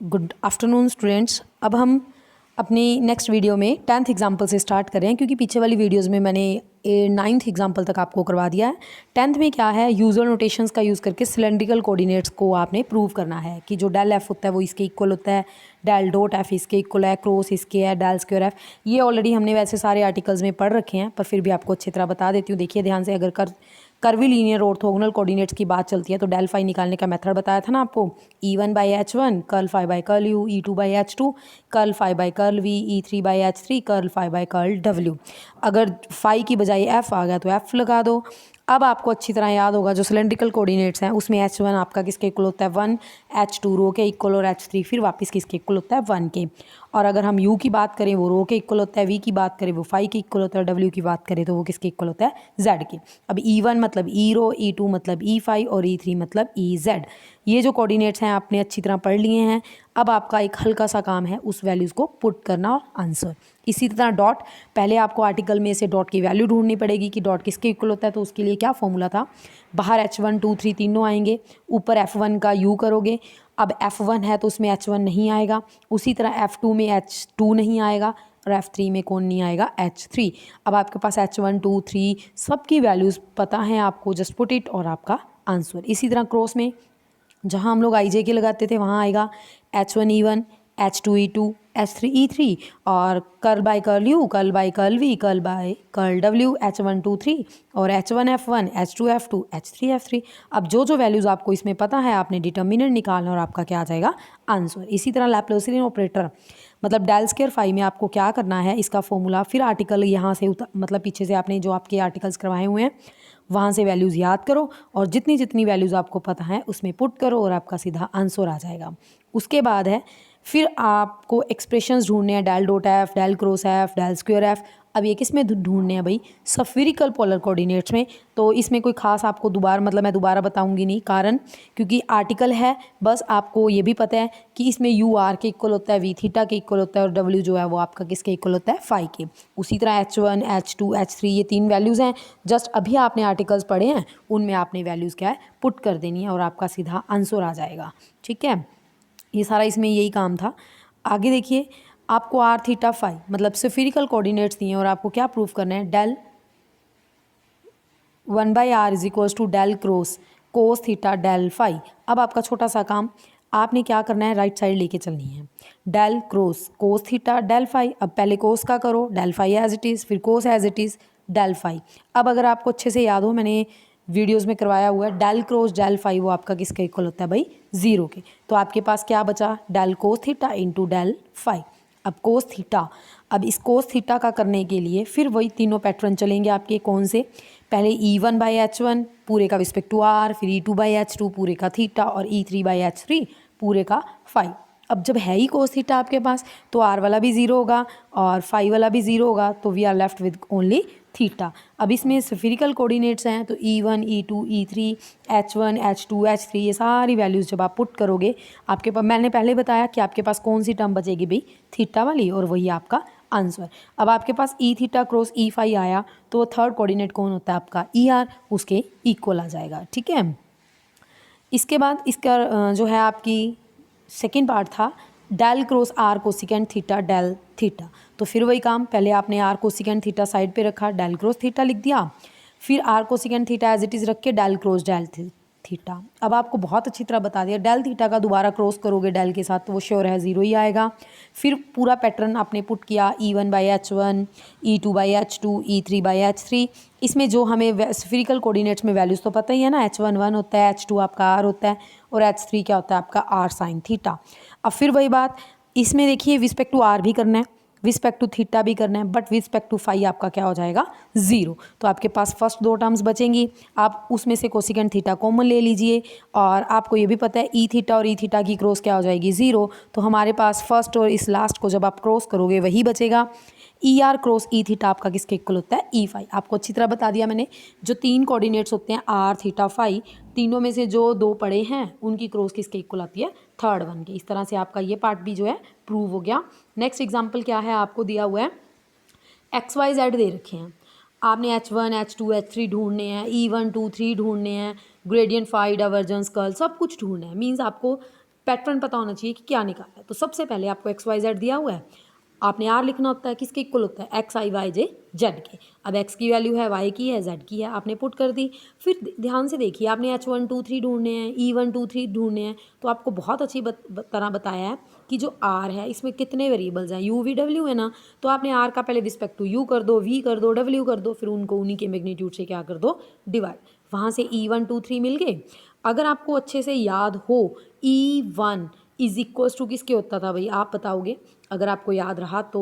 Good afternoon students. अब हम अपनी नेक्स्ट वीडियो में 10th एग्जाम्पल से स्टार्ट कर रहे हैं, क्योंकि पीछे वाली वीडियोस में मैंने 9th एग्जाम्पल तक आपको करवा दिया है। 10th में क्या है, यूजर नोटेशंस का यूज़ करके सिलेंड्रिकल कोऑर्डिनेट्स को आपने प्रूव करना है कि जो डेल एफ होता है वो इसके इक्वल होता है, डेल डॉट एफ इसके इक्वल है, क्रॉस इसके है, डेल स्क्वायर एफ। ये ऑलरेडी हमने वैसे सारे आर्टिकल्स में पढ़ रखे हैं, पर फिर भी आपको अच्छी तरह बता देती हूँ। देखिए ध्यान से, अगर कर्वी लीनियर ऑर्थोगोनल कोऑर्डिनेट्स की बात चलती है तो डेल फाई निकालने का मेथड बताया था ना आपको। E1/H1 curl phi by curl u, E2/H2 curl phi by curl v, E3/H3 curl phi by curl डब्ल्यू। अगर फाई की बजाय एफ आ गया तो एफ लगा दो। अब आपको अच्छी तरह याद होगा जो सिलेंड्रिकल कोऑर्डिनेट्स हैं उसमें H1 आपका किसके इक्वल होता है 1, H2 रो के इक्वल और H3 फिर वापस किसके इक्वल होता है 1 के। और अगर हम U की बात करें वो रो के इक्वल होता है, V की बात करें वो फाई के इक्वल होता है, W की बात करें तो वो किसके इक्वल होता है Z के। अब E1 मतलब E रो, E2 मतलब E फाई और E3 मतलब E Z। ये जो कोऑर्डिनेट्स हैं आपने अच्छी तरह पढ़ लिए हैं। अब आपका एक हल्का सा काम है उस वैल्यूज़ को पुट करना और आंसर। इसी तरह डॉट, पहले आपको आर्टिकल में से डॉट की वैल्यू ढूंढनी पड़ेगी कि डॉट किसके इक्वल होता है। तो उसके लिए क्या फॉर्मूला था, बाहर H1 2 3 तीनों आएंगे, ऊपर F1 का U करोगे। अब F1 है तो उसमें H1 नहीं आएगा, उसी तरह F2 में H2 नहीं आएगा और F3 में कौन नहीं आएगा, H3। अब आपके पास H1 2 3 सबकी वैल्यूज़ पता हैं आपको, जस्ट पुट इट और आपका आंसर। इसी तरह क्रॉस में जहाँ हम लोग IJ के लगाते थे वहाँ आएगा H1 E1, H2 E2, H3 E3 और curl by curl U, curl by curl V, curl by curl W, H1 2 3 और H1 F1, H2 F2, H3 F3। अब जो जो वैल्यूज़ आपको इसमें पता है आपने डिटर्मिनेंट निकालना और आपका क्या आ जाएगा आंसर। इसी तरह लैप्लासियन ऑपरेटर मतलब डेल स्क्वायर फाई में आपको क्या करना है, इसका फॉर्मूला फिर आर्टिकल यहाँ से मतलब पीछे से आपने जो आपके आर्टिकल्स करवाए हुए हैं वहाँ से वैल्यूज़ याद करो और जितनी जितनी वैल्यूज़ आपको पता है उसमें पुट करो और आपका सीधा आंसर आ जाएगा। उसके बाद है फिर आपको एक्सप्रेशंस ढूंढने हैं, del dot F, del cross F, del square F. अब ये किस में ढूंढने हैं भाई, सफिरिकल पोलर कोऑर्डिनेट्स में। तो इसमें कोई खास आपको मैं दोबारा बताऊंगी नहीं, कारण क्योंकि आर्टिकल है। बस आपको ये भी पता है कि इसमें यू आर के इक्वल होता है, वी थीटा के इक्वल होता है और डब्ल्यू जो है वो आपका किसके इक्वल होता है फाई के। उसी तरह H1 H2 H3 ये 3 वैल्यूज़ हैं। जस्ट अभी आपने आर्टिकल्स पढ़े हैं उनमें आपने वैल्यूज़ क्या है पुट कर देनी है और आपका सीधा आंसर आ जाएगा। ठीक है, ये सारा इसमें यही काम था। आगे देखिए, आपको आर थीटा फाई मतलब स्फेरिकल कोऑर्डिनेट्स दिए हैं और आपको क्या प्रूफ करना है, del 1/r is equals to del cross cos theta del phi. अब आपका छोटा सा काम, आपने क्या करना है, राइट साइड लेके चलनी है। Del cross cos theta del phi, अब पहले कोस का करो, del phi as it is, फिर cos as it is, del phi. अब अगर आपको अच्छे से याद हो, मैंने वीडियोस में करवाया हुआ है, डेल क्रॉस डेल फाई वो आपका किसके इक्वल होता है भाई 0 के। तो आपके पास क्या बचा, del cos theta into del phi. अब कोस थीटा, अब इस कोस थीटा का करने के लिए फिर वही तीनों पैटर्न चलेंगे आपके। कौन से, पहले E1/H1 पूरे का रिस्पेक्ट टू आर, फिर E2/H2 पूरे का थीटा और E3/H3 पूरे का फाई। अब जब है ही कोस थीटा आपके पास तो आर वाला भी 0 होगा और फाई वाला भी 0 होगा, तो we are left with only theta. अब इसमें स्फेरिकल कोऑर्डिनेट्स हैं तो E1 E2 E3 H1 H2 H3 ये सारी वैल्यूज़ जब आप पुट करोगे आपके पास, मैंने पहले बताया कि आपके पास कौन सी टर्म बचेगी भाई, थीटा वाली, और वही आपका आंसर। अब आपके पास E theta cross E phi आया तो थर्ड कोऑर्डिनेट कौन होता है आपका ER, उसके इक्वल आ जाएगा। ठीक है, इसके बाद इसका जो है आपकी सेकेंड पार्ट था del cross r cosecant theta del theta. तो फिर वही काम, पहले आपने आर कोसिकेंट थीटा साइड पे रखा, डेल क्रॉस थीटा लिख दिया, फिर r cosecant theta as it is रख के डेल क्रॉस डेल थीटा। अब आपको बहुत अच्छी तरह बता दिया, डेल थीटा का दोबारा क्रॉस करोगे डेल के साथ तो वो श्योर है 0 ही आएगा। फिर पूरा पैटर्न आपने पुट किया, E1/H1 E2/H2 E3/H3। इसमें जो हमें स्फेरिकल कोऑर्डिनेट्स में वैल्यूज़ तो पता ही है ना, H1 1 होता है, H2 आपका R होता है और H3 क्या होता है आपका R साइन थीटा। अब फिर वही बात, इसमें देखिए विस्पेक्ट टू R भी करना है, विस्पेक्ट टू थीटा भी करना है, बट विस्पेक्ट टू फाई आपका क्या हो जाएगा 0। तो आपके पास फर्स्ट 2 टर्म्स बचेंगी, आप उसमें से कोसिकेंट थीटा कॉमन ले लीजिए। और आपको ये भी पता है ई थीटा और ई थीटा की क्रॉस क्या हो जाएगी 0। तो हमारे पास फर्स्ट और इस लास्ट को जब आप क्रॉस करोगे वही बचेगा। ER क्रॉस ई थीटा आपका किसके इक्वल होता है E फाई। आपको अच्छी तरह बता दिया मैंने, जो 3 कोऑर्डिनेट्स होते हैं R थीटा फाई, तीनों में से जो 2 पड़े हैं उनकी क्रॉस किसके इक्वल आती है थर्ड वन के। इस तरह से आपका ये पार्ट भी जो है प्रूव हो गया। नेक्स्ट एग्जाम्पल क्या है, आपको दिया हुआ है XYZ दे रखे हैं, आपने H1 H2 H3 ढूंढने हैं, E1 2 3 ढूंढने हैं, ग्रेडियंट फाई डाइवर्जेंस कर्ल सब कुछ ढूंढना है। मीन्स आपको पैटर्न पता होना चाहिए कि क्या निकालना है। तो सबसे पहले आपको एक्स वाई जेड दिया हुआ है, आपने आर लिखना होता है, किसके इक्वल होता है, एक्स आई वाई जे जेड के। अब एक्स की वैल्यू है, वाई की है, जेड की है, आपने पुट कर दी। फिर ध्यान से देखिए, आपने H1 2 3 ढूंढने हैं, E1 2 3 ढूंढने हैं। तो आपको बहुत अच्छी तरह बताया है कि जो आर है इसमें कितने वेरिएबल्स हैं, यू वी डब्ल्यू है ना, तो आपने आर का पहले रिस्पेक्ट टू यू कर दो, वी कर दो, डब्ल्यू कर दो, फिर उनको उन्हीं के मैग्नीट्यूड से क्या कर दो, डिवाइड। वहाँ से E1 2 3 मिल गए। अगर आपको अच्छे से याद हो, E1 इज इक्वल्स टू किसके होता था भाई, आप बताओगे अगर आपको याद रहा तो।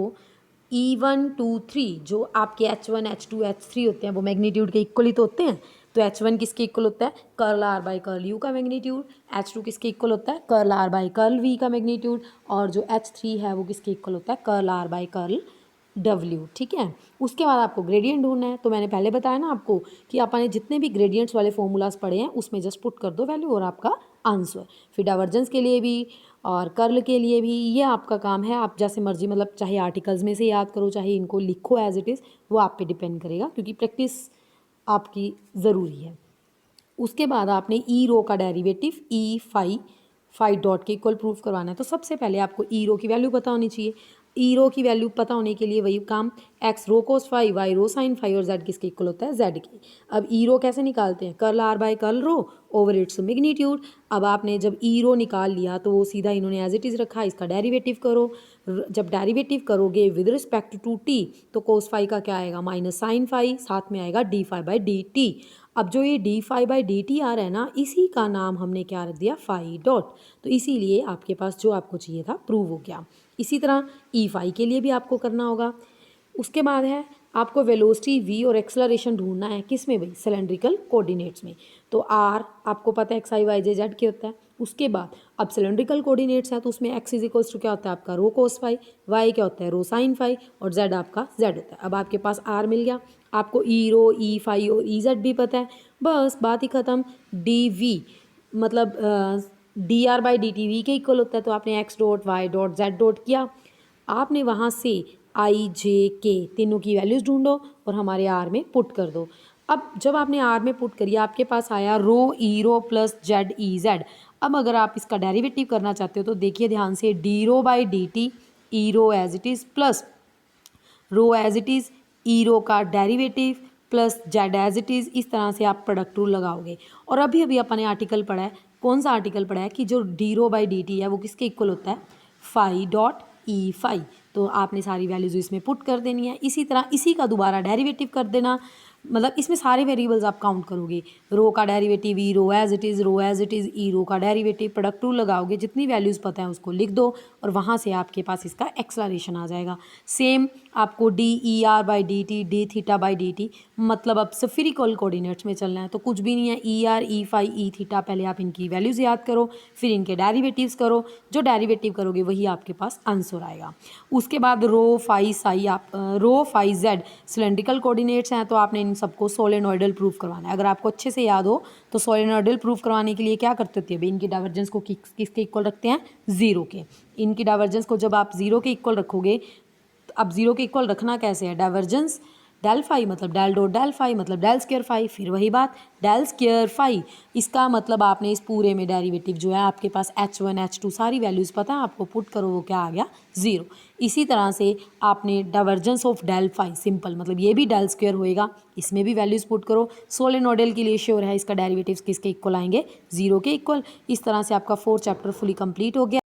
E1 2 3 जो आपके H1 H2 H3 होते हैं वो मैग्नीट्यूड के इक्वल ही तो होते हैं। तो H1 किसके इक्वल होता है, curl r by curl u का मैग्नीट्यूड। H2 किसके इक्वल होता है, curl r by curl v का मैग्नीट्यूड। और जो H3 है वो किसके इक्वल होता है, कर्ल आर बाई कर्ल डब्ल्यू। ठीक है, उसके बाद आपको ग्रेडियंट ढूंढना है। तो मैंने पहले बताया ना आपको कि आपने जितने भी ग्रेडियंट्स वाले फॉर्मूलाज पढ़े हैं उसमें जस्ट पुट कर दो वैल्यू और आपका आंसर। फिर डाइवर्जेंस के लिए भी और कर्ल के लिए भी ये आपका काम है, आप जैसे मर्जी, मतलब चाहे आर्टिकल्स में से याद करो, चाहे इनको लिखो एज इट इज़, वो आप पे डिपेंड करेगा क्योंकि प्रैक्टिस आपकी ज़रूरी है। उसके बाद आपने ई रो का डेरिवेटिव ई फाई डॉट के इक्वल प्रूफ करवाना है। तो सबसे पहले आपको ई रो की वैल्यू पता होनी चाहिए। ई रो की वैल्यू पता होने के लिए वही काम, x rho cos phi, y rho sine phi और जेड किसके इक्वल होता है, जेड की। अब ई रो कैसे निकालते हैं, curl r by curl rho over its magnitude. अब आपने जब ई रो निकाल लिया तो वो सीधा इन्होंने एज इट इज़ रखा, इसका डेरिवेटिव करो। जब डेरिवेटिव करोगे विद रिस्पेक्ट टू टी तो कोस फाई का क्या आएगा, माइनस साइन फाई, साथ में आएगा d phi by d t. अब जो ये d phi by d t आ रहा है ना, इसी का नाम हमने क्या रख दिया, फाई डॉट। तो इसीलिए आपके पास जो आपको चाहिए था प्रूव हो गया। इसी तरह ई फाई के लिए भी आपको करना होगा। उसके बाद है आपको वेलोसिटी वी और एक्सेलरेशन ढूंढना है, किस में भाई, सिलेंड्रिकल कोऑर्डिनेट्स में। तो आर आपको पता है एक्स आई वाई जे जेड के होता है। उसके बाद अब सिलेंड्रिकल कोऑर्डिनेट्स है तो उसमें एक्स इज इक्वल्स टू क्या होता है आपका, रो कोस फाई, वाई क्या होता है, रो साइन फाई, और जेड आपका जेड होता है। अब आपके पास आर मिल गया, आपको ई रो ई फाई और ई जेड भी पता है, बस बात ही ख़त्म। डी वी मतलब d r by d t v के इक्वल होता है। तो आपने x dot y dot z dot किया, आपने वहाँ से आई जे के तीनों की वैल्यूज़ ढूंढो और हमारे आर में पुट कर दो। अब जब आपने आर में पुट करिए आपके पास आया रो ई रो प्लस जेड ई जेड। अब अगर आप इसका डेरिवेटिव करना चाहते हो तो देखिए ध्यान से, d rho by d t e rho as it is plus rho as it is e rho का derivative plus z as it is, इस तरह से आप प्रोडक्ट रूल लगाओगे। और अभी अभी अपने आर्टिकल पढ़ा है, कौन सा आर्टिकल पढ़ा है कि जो d rho by d t है वो किसके इक्वल होता है, फाई डॉट ई फाई। तो आपने सारी वैल्यूज़ इसमें पुट कर देनी है। इसी तरह इसी का दोबारा डेरिवेटिव कर देना, मतलब इसमें सारे वेरिएबल्स आप काउंट करोगे, रो का derivative e rho as it is, rho as it is e rho का डेरिवेटिव, प्रोडक्ट रूल लगाओगे, जितनी वैल्यूज़ पता है उसको लिख दो और वहाँ से आपके पास इसका एक्सेलरेशन आ जाएगा। सेम आपको D E R by d T, D theta by d T, मतलब अब स्फीरिकल कोऑर्डिनेट्स में चलना है तो कुछ भी नहीं है, e r e phi e theta, पहले आप इनकी वैल्यूज़ याद करो, फिर इनके डेरिवेटिव्स करो, जो डेरिवेटिव करोगे वही आपके पास आंसर आएगा। उसके बाद रो फाई साई, आप रो फाई जेड सिलेंड्रिकल कोऑर्डिनेट्स हैं तो आपने इन सबको सोलेनॉइडल प्रूफ करवाना है। अगर आपको अच्छे से याद हो तो सोलेनॉइडल प्रूफ करवाने के लिए क्या करते होते हैं भाई, इनकी डाइवर्जेंस को किसके इक्वल रखते हैं, ज़ीरो के। इनकी डाइवर्जेंस को जब आप ज़ीरो के इक्वल रखोगे, अब ज़ीरो के इक्वल रखना कैसे है, डाइवर्जेंस डेल फाई मतलब डेल डॉट डेल फाई मतलब डेल स्क्वायर फाई, फिर वही बात डेल स्क्वायर फाई। इसका मतलब आपने इस पूरे में डेरिवेटिव जो है आपके पास H1 H2 सारी वैल्यूज़ पता है आपको, पुट करो वो क्या आ गया, ज़ीरो। इसी तरह से आपने divergence of del phi, simple मतलब ये भी डेल स्क्वायर होएगा, इसमें भी वैल्यूज़ पुट करो। सोलेनॉइडल के लिए श्योर है इसका डेरिवेटिव्स किसके इक्वल आएंगे, ज़ीरो के इक्वल। इस तरह से आपका 4th चैप्टर फुली कंप्लीट हो गया।